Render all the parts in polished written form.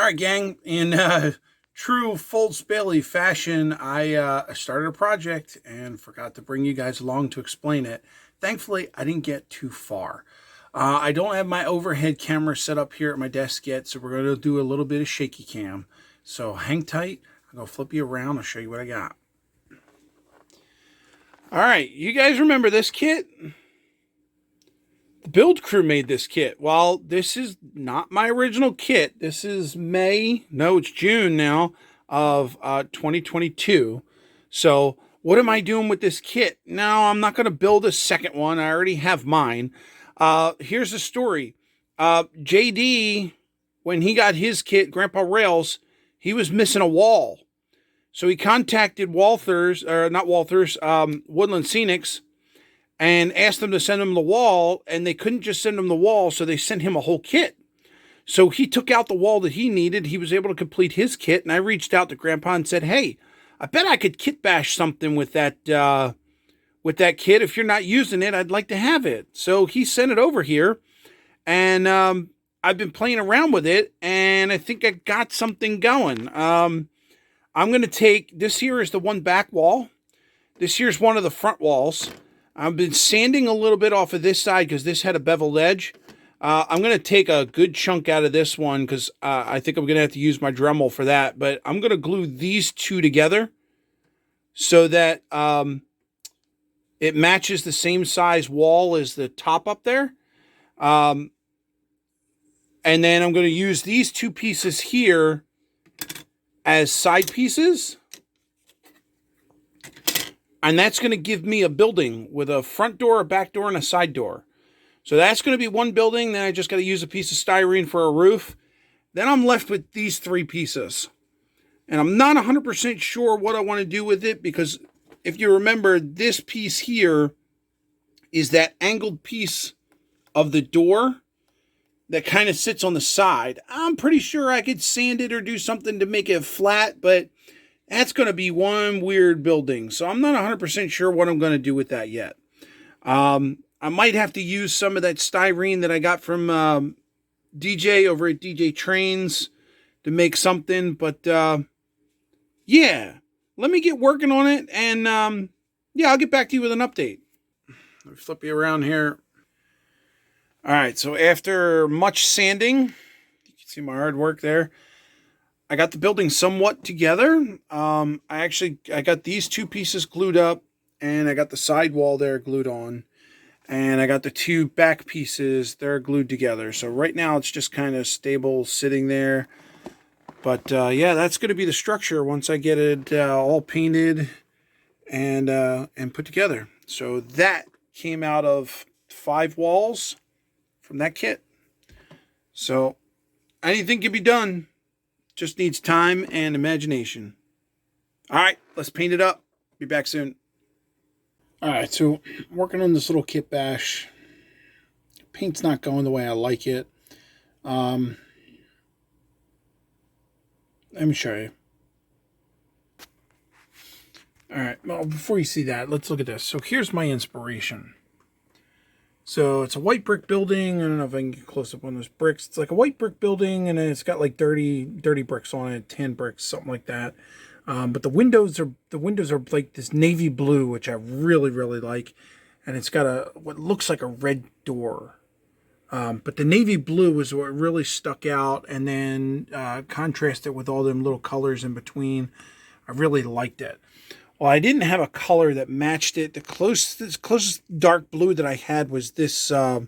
right, gang. In true Foltz Bailey fashion, I started a project and forgot to bring you guys along to explain it. Thankfully, I didn't get too far. I don't have my overhead camera set up here at my desk yet, so we're going to do a little bit of shaky cam. So hang tight. I'm going to flip you around. I'll show you what I got. All right, you guys remember this kit? The build crew made this kit. Well, this is not my original kit. This is it's June now of 2022. So what am I doing with this kit? Now, I'm not going to build a second one. I already have mine. Here's the story. JD, when he got his kit, Grandpa Rails, he was missing a wall. So he contacted Woodland Scenics, and asked them to send him the wall, and they couldn't just send him the wall, so they sent him a whole kit. So he took out the wall that he needed. He was able to complete his kit, and I reached out to Grandpa and said, hey, I bet I could kitbash something with that kit. If you're not using it, I'd like to have it. So he sent it over here, and I've been playing around with it, and I think I got something going. I'm going to take, this here is the one back wall. This here's one of the front walls. I've been sanding a little bit off of this side because this had a beveled edge. I'm going to take a good chunk out of this one because I think I'm going to have to use my Dremel for that. But I'm going to glue these two together so that it matches the same size wall as the top up there. And then I'm going to use these two pieces here as side pieces. And that's going to give me a building with a front door, a back door, and a side door. So that's going to be one building. Then I just got to use a piece of styrene for a roof. Then I'm left with these three pieces. And I'm not 100% sure what I want to do with it, because if you remember, this piece here is that angled piece of the door that kind of sits on the side. I'm pretty sure I could sand it or do something to make it flat, but that's going to be one weird building. So I'm not 100% sure what I'm going to do with that yet. I might have to use some of that styrene that I got from DJ over at DJ Trains to make something. But yeah, let me get working on it. And yeah, I'll get back to you with an update. Let me flip you around here. All right, so after much sanding, you can see my hard work there. I got the building somewhat together. I got these two pieces glued up, and I got the side wall there glued on, and I got the two back pieces, they're glued together. So right now it's just kind of stable sitting there. But yeah, that's going to be the structure once I get it all painted and put together. So that came out of 5 walls from that kit. So anything can be done. Just needs time and imagination. All right, let's paint it up. Be back soon. All right, so working on this little kit bash. Paint's not going the way I like it. Let me show you. All right, well, before you see that, let's look at this. So here's my inspiration. So it's a white brick building. I don't know if I can get close up on those bricks. It's like a white brick building, and it's got like 30 bricks on it, 10 bricks, something like that. But the windows are like this navy blue, which I really, really like. And it's got what looks like a red door. But the navy blue is what really stuck out, and then contrasted with all them little colors in between. I really liked it. Well, I didn't have a color that matched it. The closest dark blue that I had was this. I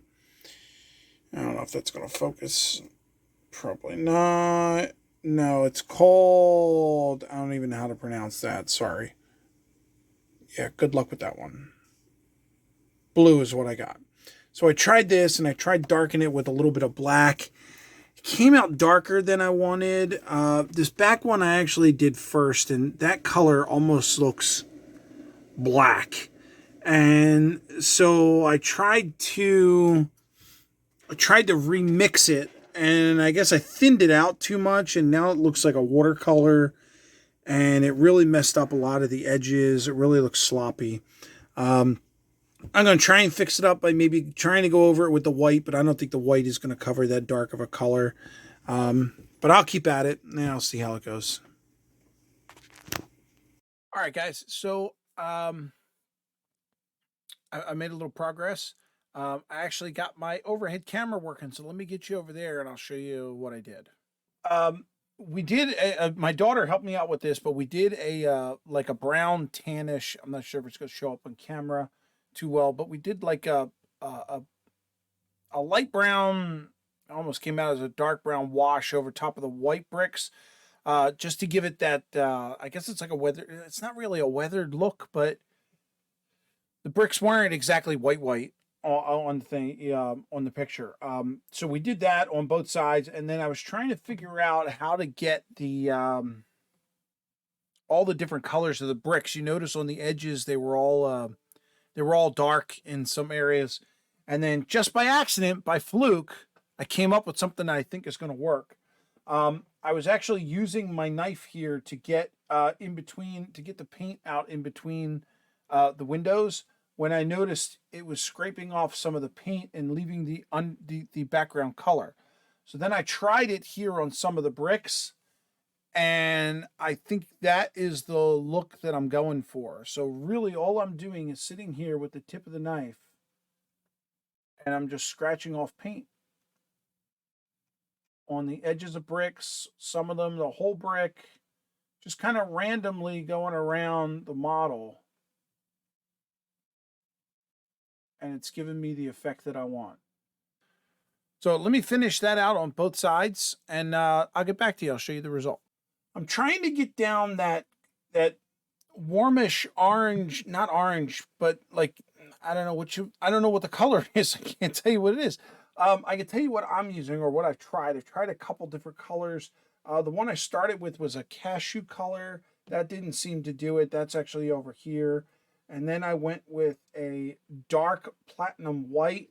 don't know if that's going to focus. Probably not. No, it's called, I don't even know how to pronounce that. Sorry. Yeah, good luck with that one. Blue is what I got. So I tried this, and I tried darkening it with a little bit of black. It came out darker than I wanted. This back one I actually did first, and that color almost looks black. And so I tried to remix it, and I guess I thinned it out too much, and now it looks like a watercolor, and it really messed up a lot of the edges. It really looks sloppy. I'm going to try and fix it up by maybe trying to go over it with the white, but I don't think the white is going to cover that dark of a color. But I'll keep at it and I'll see how it goes. All right, guys. So I made a little progress. I actually got my overhead camera working. So let me get you over there and I'll show you what I did. We did my daughter helped me out with this, but we did a like a brown tannish. I'm not sure if it's going to show up on camera too well, but we did like a a light brown, almost came out as a dark brown wash over top of the white bricks, just to give it that. I guess it's like a weather. It's not really a weathered look, but the bricks weren't exactly white on the thing on the picture. So we did that on both sides, and then I was trying to figure out how to get the all the different colors of the bricks. You notice on the edges they were all dark in some areas, and then just by accident, by fluke, I came up with something that I think is going to work. I was actually using my knife here to get in between to get the paint out in between the windows when I noticed it was scraping off some of the paint and leaving the background color. So then I tried it here on some of the bricks, and I think that is the look that I'm going for. So really all I'm doing is sitting here with the tip of the knife and I'm just scratching off paint on the edges of bricks, some of them the whole brick, just kind of randomly going around the model. And it's giving me the effect that I want. So let me finish that out on both sides, and I'll get back to you. I'll show you the result. I'm trying to get down that warmish orange, not orange, but like I don't know what the color is. I can't tell you what it is. I can tell you what I'm using or what I've tried. I've tried a couple different colors. The one I started with was a cashew color. That didn't seem to do it. That's actually over here. And then I went with a dark platinum white.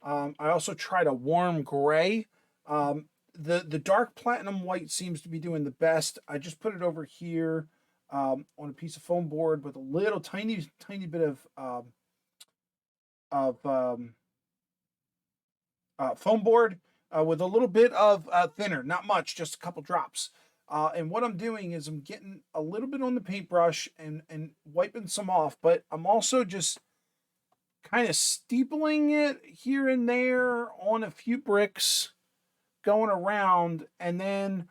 I also tried a warm gray. The dark platinum white seems to be doing the best. I just put it over here on a piece of foam board with a little tiny bit of foam board with a little bit of thinner, not much, just a couple drops. And what I'm doing is I'm getting a little bit on the paintbrush and wiping some off, but I'm also just kind of steepling it here and there on a few bricks going around. And then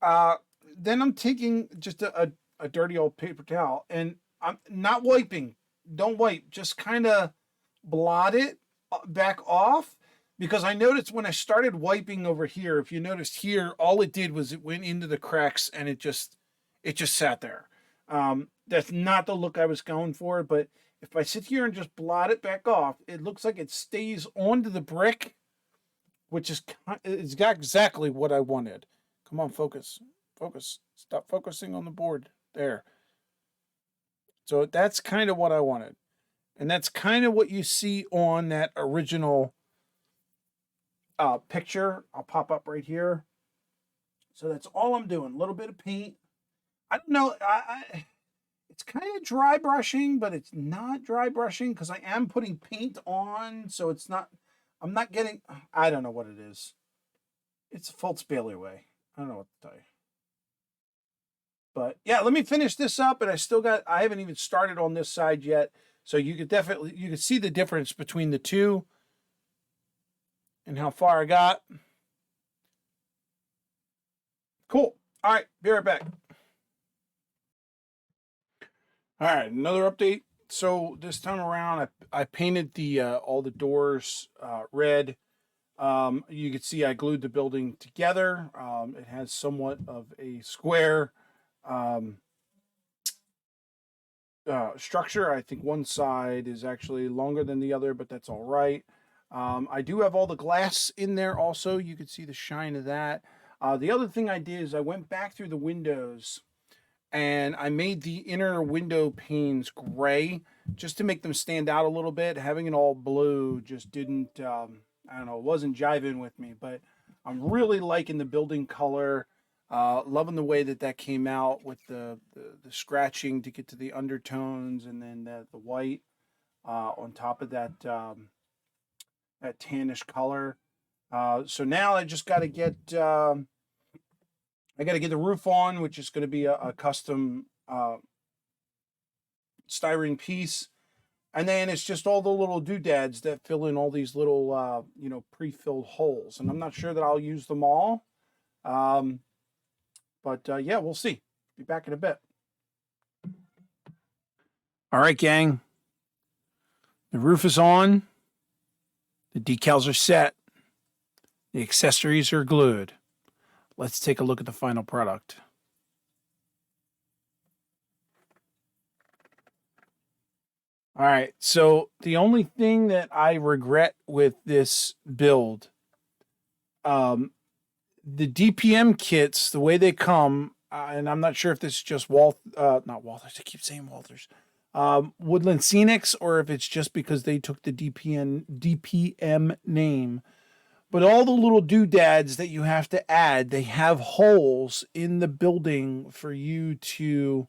I'm taking just a dirty old paper towel and I'm not wiping. Don't wipe. Just kind of blot it back off. Because I noticed when I started wiping over here, if you noticed here, all it did was it went into the cracks and it just sat there. That's not the look I was going for, but if I sit here and just blot it back off, it looks like it stays onto the brick, which is it's got exactly what I wanted. Come on, focus. Focus. Stop focusing on the board. There. So that's kind of what I wanted. And that's kind of what you see on that original picture. I'll pop up right here. So that's all I'm doing. A little bit of paint. I don't know. It's kind of dry brushing, but it's not dry brushing because I am putting paint on. So it's not, I'm not getting, I don't know what it is. It's a Fultz Bailey way. I don't know what to tell you. But yeah, let me finish this up. And I haven't even started on this side yet. So you could see the difference between the two and how far I got. Cool. All right, be right back. All right, another update. So this time around, I painted the all the doors red. You can see I glued the building together. It has somewhat of a square structure. I think one side is actually longer than the other, but that's all right. I do have all the glass in there also. You can see the shine of that. The other thing I did is I went back through the windows and I made the inner window panes gray just to make them stand out a little bit. Having it all blue just didn't, I don't know, it wasn't jiving with me, but I'm really liking the building color. Loving the way that came out with the scratching to get to the undertones and then the white on top of that, that tannish color. So now I just got to get the roof on, which is going to be a custom styrene piece. And then it's just all the little doodads that fill in all these little, pre-filled holes. And I'm not sure that I'll use them all. But yeah, we'll see. Be back in a bit. All right, gang. The roof is on. The decals are set. The accessories are glued. Let's take a look at the final product. All right, so the only thing that I regret with this build, the DPM kits, the way they come, and I'm not sure if this is just not Walthers, I keep saying Walthers, Woodland Scenics, or if it's just because they took the DPM name. But all the little doodads that you have to add, they have holes in the building for you to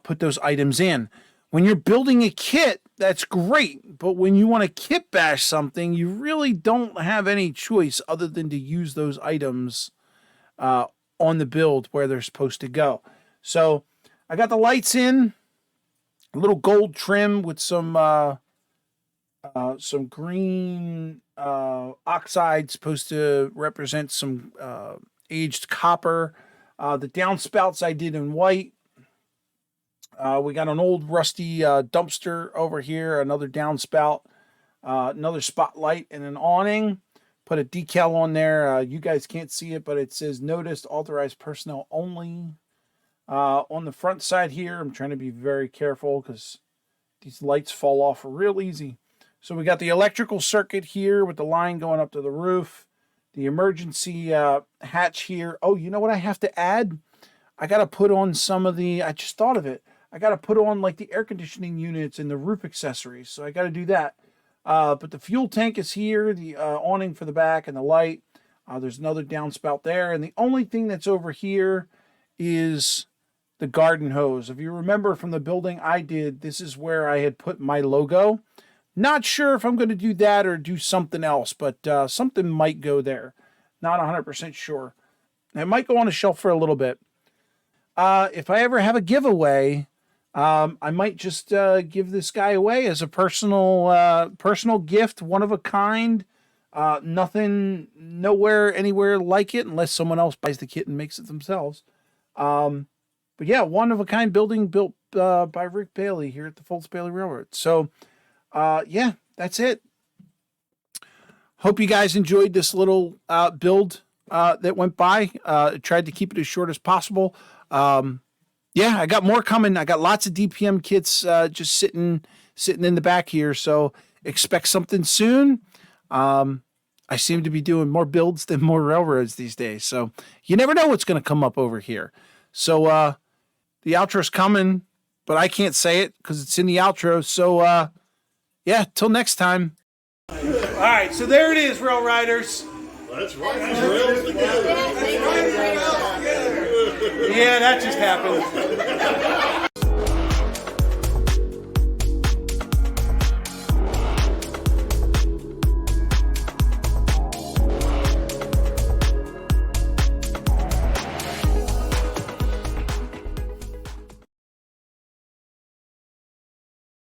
put those items in. When you're building a kit, that's great. But when you want to kit bash something, you really don't have any choice other than to use those items on the build where they're supposed to go. So I got the lights in, a little gold trim with some green oxide supposed to represent some aged copper. The downspouts I did in white. We got an old rusty dumpster over here, another downspout, another spotlight, and an awning. Put a decal on there. You guys can't see it, but it says noticed authorized personnel only. On the front side here, I'm trying to be very careful because these lights fall off real easy. So we got the electrical circuit here with the line going up to the roof. The emergency hatch here. Oh, you know what I have to add? I got to put on some of the, I just thought of it. I got to put on like the air conditioning units and the roof accessories. So I got to do that. But the fuel tank is here, the awning for the back and the light. There's another downspout there. And the only thing that's over here is the garden hose. If you remember from the building I did, this is where I had put my logo. Not sure if I'm going to do that or do something else, but something might go there. Not 100% sure. It might go on a shelf for a little bit. If I ever have a giveaway, I might just give this guy away as a personal gift, one of a kind. Nothing, nowhere, anywhere like it, unless someone else buys the kit and makes it themselves. But yeah, one of a kind building built by Rick Bailey here at the Foltz Bailey Railroad. So yeah, that's it. Hope you guys enjoyed this little build that went by. Tried to keep it as short as possible. Yeah, I got more coming. I got lots of DPM kits just sitting in the back here. So expect something soon. I seem to be doing more builds than more railroads these days. So you never know what's going to come up over here. So the outro's coming, but I can't say it because it's in the outro. So yeah, till next time. All right, so there it is, Rail Riders. That's right. Rails together. Yeah, that just happened.